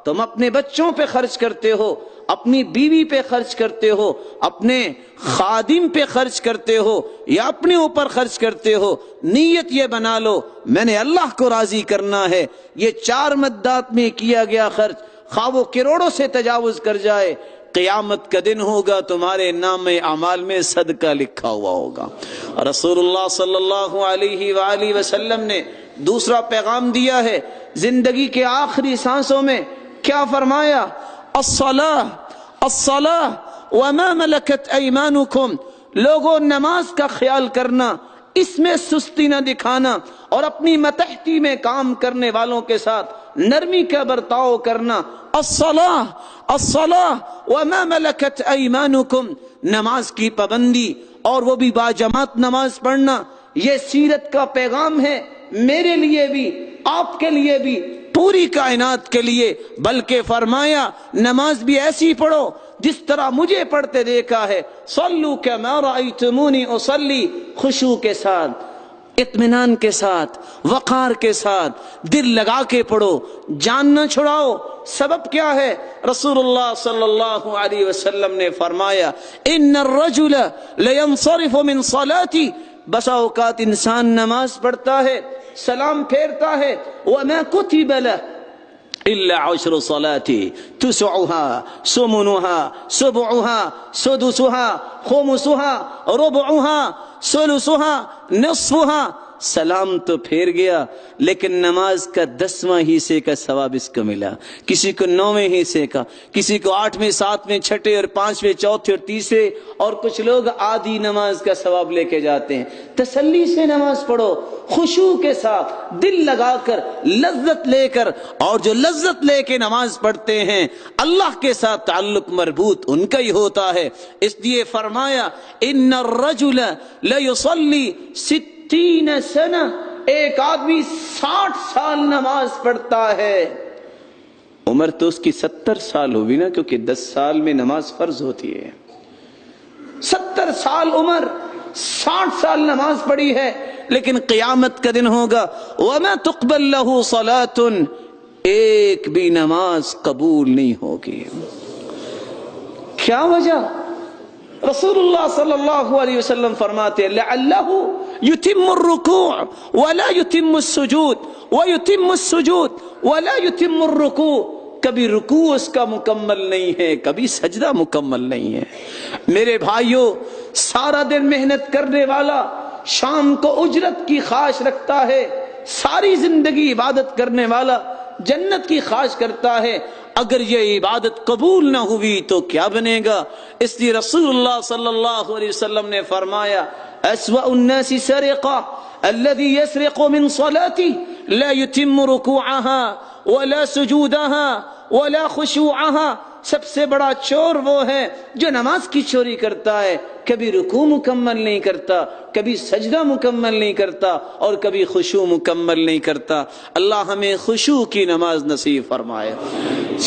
تم اپنے بچوں پہ خرچ کرتے ہو، اپنی بیوی پہ خرچ کرتے ہو، اپنے خادم پہ خرچ کرتے ہو یا اپنے اوپر خرچ کرتے ہو، نیت یہ بنا لو میں نے اللہ کو راضی کرنا ہے۔ یہ 4 مدات میں کیا گیا خرچ خواہ وہ کروڑوں سے تجاوز کر جائے، قیامت کا دن ہوگا تمہارے نام اعمال میں صدقہ لکھا ہوا ہوگا۔ رسول اللہ صلی اللہ علیہ وآلہ وسلم نے دوسرا پیغام دیا ہے زندگی کے آخری سانسوں میں، کیا فرمایا؟ الصلاۃ وما ملکت ایمانکم، لوگوں نماز کا خیال کرنا، اس میں سستی نہ دکھانا اور اپنی متحتی میں کام کرنے والوں کے ساتھ نرمی کا برتاؤ کرنا۔ الصلاۃ وما ملکت ایمانکم، نماز کی پابندی اور وہ بھی باجماعت نماز پڑھنا، یہ سیرت کا پیغام ہے میرے لیے بھی، آپ کے لیے بھی، پوری کائنات کے لیے۔ بلکہ فرمایا نماز بھی ایسی پڑھو جس طرح مجھے پڑھتے دیکھا ہے، صلو کما رأیتمونی اصلی، خشوع کے ساتھ، اطمینان کے ساتھ، وقار کے ساتھ، دل لگا کے پڑھو، جان نہ چھڑاؤ۔ سبب کیا ہے؟ رسول اللہ صلی اللہ علیہ وسلم نے فرمایا ان الرجل لینصرف من صلاتی، بسا اوقات انسان نماز پڑھتا ہے، سلام پھیرتا ہے، وما کتب لہ الا 10 صلاة تسعها ثمنها سبعها سدسها خمسها ربعها ثلثها نصفها، سلام تو پھیر گیا لیکن نماز کا 10واں حصے کا ثواب اس کو ملا، کسی کو 9ویں حصے کا، کسی کو 8ویں 7ویں 6ٹھے اور 5ویں 4تھے اور 3ے، اور کچھ لوگ آدھی نماز کا ثواب لے کے جاتے ہیں۔ تسلی سے نماز پڑھو، خشوع کے ساتھ، دل لگا کر، لذت لے کر، اور جو لذت لے کے نماز پڑھتے ہیں اللہ کے ساتھ تعلق مربوط ان کا ہی ہوتا ہے۔ اس لیے فرمایا ان الرجل لیصلی 60 سنہ، ایک آدمی 60 سال نماز پڑھتا ہے، عمر تو اس کی 70 سال ہوگی نا، کیونکہ 10 سال میں نماز فرض ہوتی ہے۔ 70 سال عمر، 60 سال نماز پڑھی ہے، لیکن قیامت کا دن ہوگا وما تقبل له صلاۃ، ایک بھی نماز قبول نہیں ہوگی۔ کیا وجہ؟ رسول اللہ صلی اللہ علیہ وسلم فرماتے ہیں لعلہ یتم الرکوع ولا یتم السجود ویتم السجود ولا یتم الرکوع، کبھی رکوع اس کا مکمل نہیں ہے، کبھی سجدہ مکمل نہیں ہے۔ میرے بھائیوں، سارا دن محنت کرنے والا شام کو اجرت کی خواہش رکھتا ہے، ساری زندگی عبادت کرنے والا جنت کی خواہش کرتا ہے، اگر یہ عبادت قبول نہ ہوئی تو کیا بنے گا؟ اس لیے رسول اللہ صلی اللہ علیہ وسلم نے فرمایا اسوأ الناس سرقہ الذي يسرق من صلاته لا يتم ركوعها ولا سجودها ولا خشوعها، سب سے بڑا چور وہ ہے جو نماز کی چوری کرتا ہے، کبھی رکوع مکمل نہیں کرتا، کبھی سجدہ مکمل نہیں کرتا اور کبھی خشوع مکمل نہیں کرتا۔ اللہ ہمیں خشوع کی نماز نصیب فرمائے۔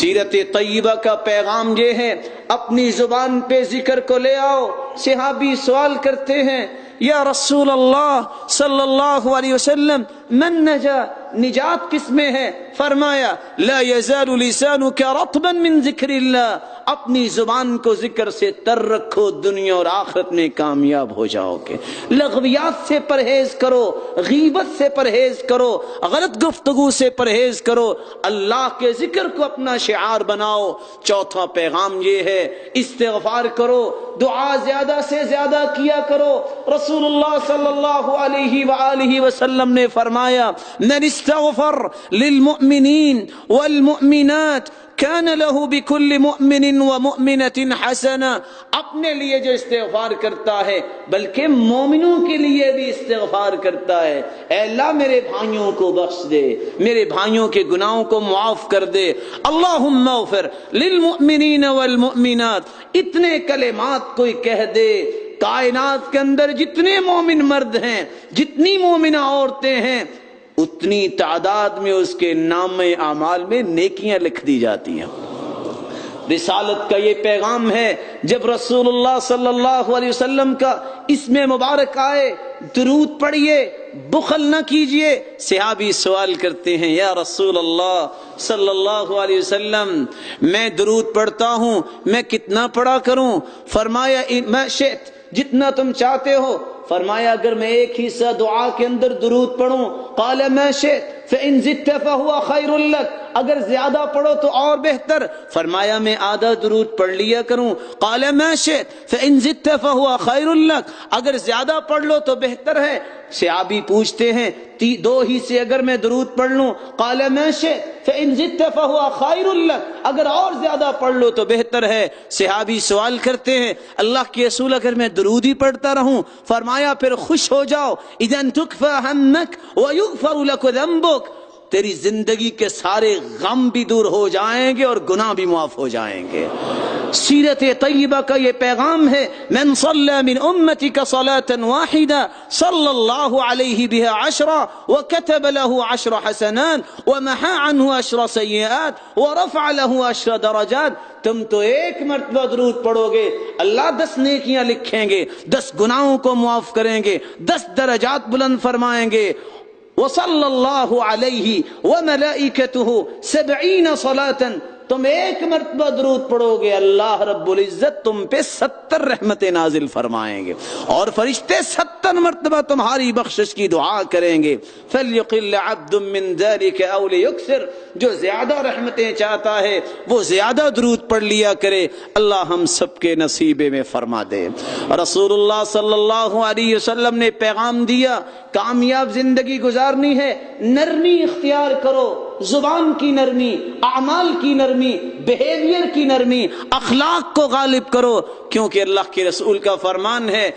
سیرت طیبہ کا پیغام یہ ہے، اپنی زبان پہ ذکر کو لے آؤ۔ صحابی سوال کرتے ہیں یا رسول اللہ صلی اللہ علیہ وسلم من نجا، نجات کس میں ہے؟ فرمایا لا یزال لسانک رطبا من ذکر اللہ، اپنی زبان کو ذکر سے تر رکھو، دنیا اور آخرت میں کامیاب ہو جاؤ گے۔ لغویات سے پرہیز کرو، غیبت سے پرہیز کرو، غلط گفتگو سے پرہیز کرو، اللہ کے ذکر کو اپنا شعار بناؤ۔ چوتھا پیغام یہ ہے استغفار کرو، دعا زیادہ سے زیادہ کیا کرو۔ رسول اللہ صلی اللہ علیہ وآلہ وسلم نے فرمایا من استغفر للمؤمنین والمؤمنات كان له بكل مؤمن ومؤمنة حسنہ، اپنے لیے جو استغفار کرتا ہے بلکہ مومنوں کے لیے بھی استغفار کرتا ہے، اے اللہ میرے بھائیوں کو بخش دے، میرے بھائیوں کے گناہوں کو معاف کر دے، اللہم اغفر للمؤمنین والمؤمنات، اتنے کلمات کوئی کہہ دے، کائنات کے اندر جتنے مومن مرد ہیں، جتنی مومنہ عورتیں ہیں، اتنی تعداد میں اس کے نام اعمال میں نیکیاں لکھ دی جاتی ہیں۔ رسالت کا یہ پیغام ہے، جب رسول اللہ صلی اللہ علیہ وسلم کا اسم مبارک آئے درود پڑھیے، بخل نہ کیجئے۔ صحابی سوال کرتے ہیں یا رسول اللہ صلی اللہ علیہ وسلم میں درود پڑھتا ہوں، میں کتنا پڑھا کروں؟ فرمایا ما شئت، جتنا تم چاہتے ہو۔ فرمایا اگر میں ایک حصہ دعا کے اندر درود پڑھوں؟ قال ما شئت فإن زدت فهو خير لك، اگر زیادہ پڑھو تو اور بہتر۔ فرمایا میں آدھا درود پڑھ لیا کروں؟ قال ما شئت فإن زدت فهو خير لك، اگر زیادہ پڑھ لو تو بہتر ہے۔ صحابی پوچھتے ہیں دو ہی سے اگر میں درود پڑھ لوں؟ قال ما شئت فإن زدت فهو خير لك، اگر اور زیادہ پڑھ لو تو بہتر ہے۔ صحابی سوال کرتے ہیں اللہ کے رسول اگر میں درود ہی پڑھتا رہوں؟ فرمایا پھر خوش ہو جاؤ، اذا تكفى همك ويغفر لك ذنبك، تیری زندگی کے سارے غم بھی دور ہو جائیں گے اور گناہ بھی معاف ہو جائیں گے۔ سیرت طیبہ کا یہ پیغام ہے، من صلی من امتک صلاة واحدہ صلی اللہ علیہ بها 10 وكتب له 10 حسنات ومحى عنه 10 سیئات ورفع له 10 درجات۔ تم تو ایک مرتبہ درود پڑھو گے، اللہ 10 نیکیاں لکھیں گے، 10 گناہوں کو معاف کریں گے، 10 درجات بلند فرمائیں گے۔ وصلی اللہ علیہ وملائکتہ 70 صلاة، تم ایک مرتبہ درود پڑھو گے اللہ رب العزت تم پہ 70 رحمتیں نازل فرمائیں گے، اور فرشتے 70 مرتبہ تمہاری بخشش کی دعا کریں گے۔ فَلْيُقِلَّ عَبْدٌ مِّن ذَلِكَ أَوْ لِيُكْثِرْ، جو زیادہ رحمتیں چاہتا ہے وہ زیادہ درود پڑھ لیا کرے، اللہ ہم سب کے نصیبے میں فرما دے۔ رسول اللہ صلی اللہ علیہ وسلم نے پیغام دیا کامیاب زندگی گزارنی ہے، نرمی اختیار کرو، زبان کی نرمی، اعمال کی نرمی، بیہیویئر کی نرمی، اخلاق کو غالب کرو، کیونکہ اللہ کے رسول کا فرمان ہے